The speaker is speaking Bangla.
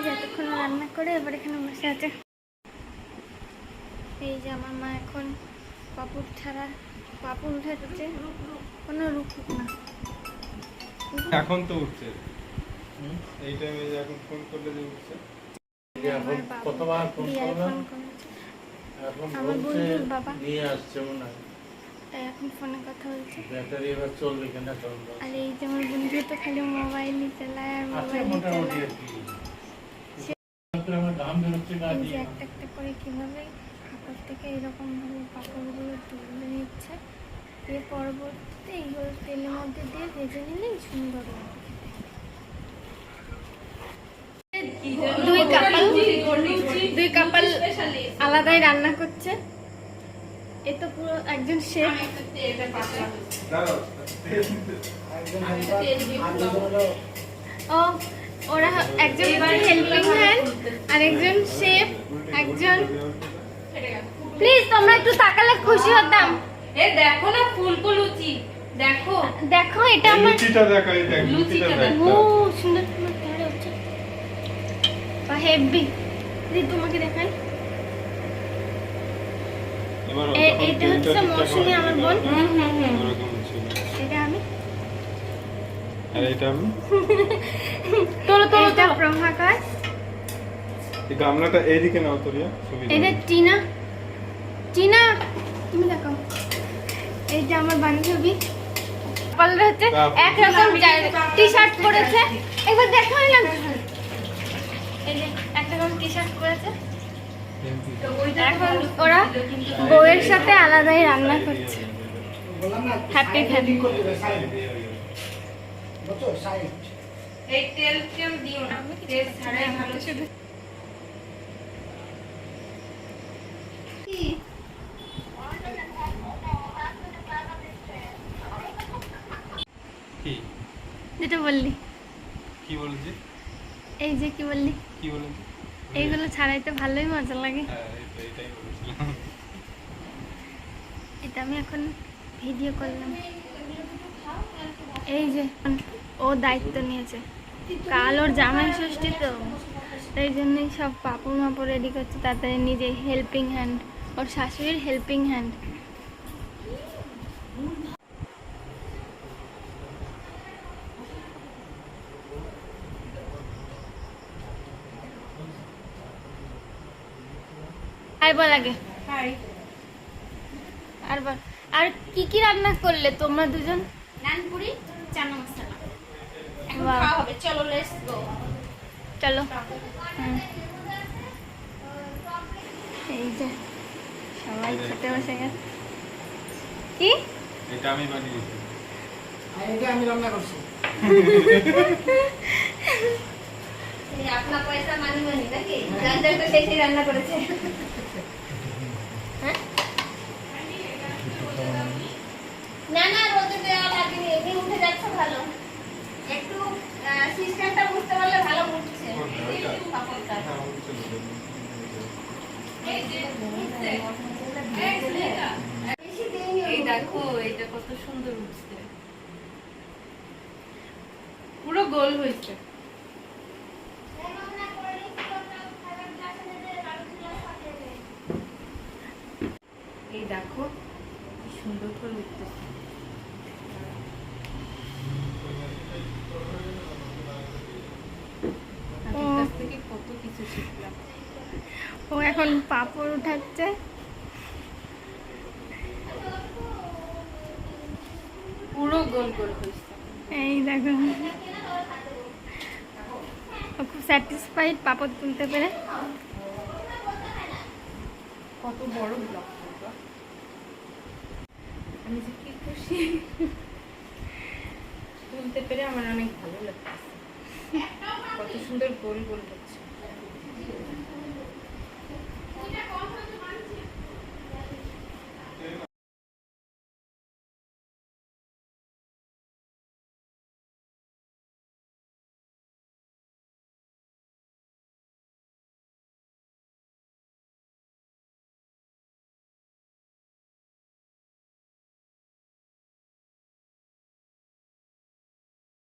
এই যে এতক্ষণ রান্না করে এবার এখানে বসে আছে। এই যে আমার মা এখন পাপড় ছাড়া পাপড় উঠাচ্ছে, কোনো রুকুক না। এখন তো উঠছে, এই টাইমে এখন ফোন করলে যে উঠছে। এখন কতবার ফোন করলাম, এখন আমার বন্ধুর বাবা নিয়ে আসছে মনে হয়, তাই এখন ফোনে কথা বলছে। ব্যাটারি এবার চলবে কিনা চলবে। আর এই যে আমার বন্ধু তো খালি মোবাইলই চালায় আর মোবাইলই মোটামুটি চালায়। আর কি আমার দাম বেরোচ্ছে গা এই যে দিয়ে। একটা একটা করে কিভাবে হাতের থেকে এরকম ভাবে পাপড়গুলো তুলে নিচ্ছে, দিয়ে পরবর্তীতে এইগুলো তেলের মধ্যে দিয়ে ভেজে নিলেই সুন্দর লাগবে। দুই কাপাল আলাদাই রান্না করছে। এ তো পুরো একজন শেফ। ও ওরা একজন হেল্পিং হ্যান্ড আর একজন শেফ, একজন। প্লিজ তোমরা একটু তাকালে খুশি হতাম। এ দেখো না ফুলকো লুচি, দেখো দেখো এটা আমার লুচিটা দেখো, এই দেখ লুচিটা দেখ। ও সুন্দর সুন্দর কালার হচ্ছে বা হেভি। দিদি তোমাকে দেখাই, এবার এটা হচ্ছে মৌসুমী আমার বোন, ওরকম ছিল। এটা আমি, আর এটা আমি। এটা প্রভাকর, এই গামলাটা এইদিকে নাও তো রিয়া, সুবিধা। এটা টিনা। টিনা তুমি দেখো, এইটা আমার বান্ধবী। পাল্লা হচ্ছে একরকম টি শার্ট পরেছে, একবার দেখা হয় না, এই যে একরকম টি শার্ট পরেছে। এখন ওরা বউয়ের সাথে আলাদাই রান্না করছে। Happy family. এই তেল তেল দিও না, তেল ছাড়াই ভালো। শুধু কি যেটা বললি, কি বলছিস? এই যে কি বললি, কি বলছিস? এইগুলো ছাড়াইতে ভালোই মজা লাগে। হ্যাঁ, এইটাই বলেছিলাম। এটা আমি এখন ভিডিও করলাম। এই যে ও দায়িত্ব নিয়েছে, কাল ওর জামাই ষষ্ঠী তো, তাই জন্যই সব পাপড় মাপড় রেডি করছে তাড়াতাড়ি, নিজে হেল্পিং হ্যান্ড, ওর শাশুড়ির হেল্পিং হ্যান্ড। হাই বল আগে। আর বল, আর কি কি রান্না করলে তোমরা দুজন? নানপুরি চানা মশলা এখন বাহ। খাওয়া হবে, চলো লেটস গো। চলো। এই যে সবাই খেতে বসে গেছে। কি এটা আমি বানিয়েছি। এটা আমি রান্না করছি। এই আপনার পয়সা মানি মানি নাকি জানতেন তো সেই রান্না করেছে। হ্যাঁ না না রোদে দেওয়া লাগেনি, এমনি উঠে যাচ্ছে ভালো। একটু সিস্টেমটা বুঝতে পারলে ভালো উঠছে। পাপড়টা এই দেখো, এটা কত সুন্দর উঠছে, পুরো গোল হয়েছে। এই দেখো কি সুন্দর করে উঠতেছে। তাদের কাছ থেকে কত কিছু শিখলাম। ও এখন পাপড় উঠাচ্ছে। পুরো গোল গোল হয়েছে। এই দেখো ও খুব স্যাটিসফাইড পাপড় তুলতে পেরে। কত বড় ব্লক, আমি যে কি খুশি, তুলতে পেরে আমার অনেক ভালো লাগছে। কত সুন্দর গোল গোল হচ্ছে।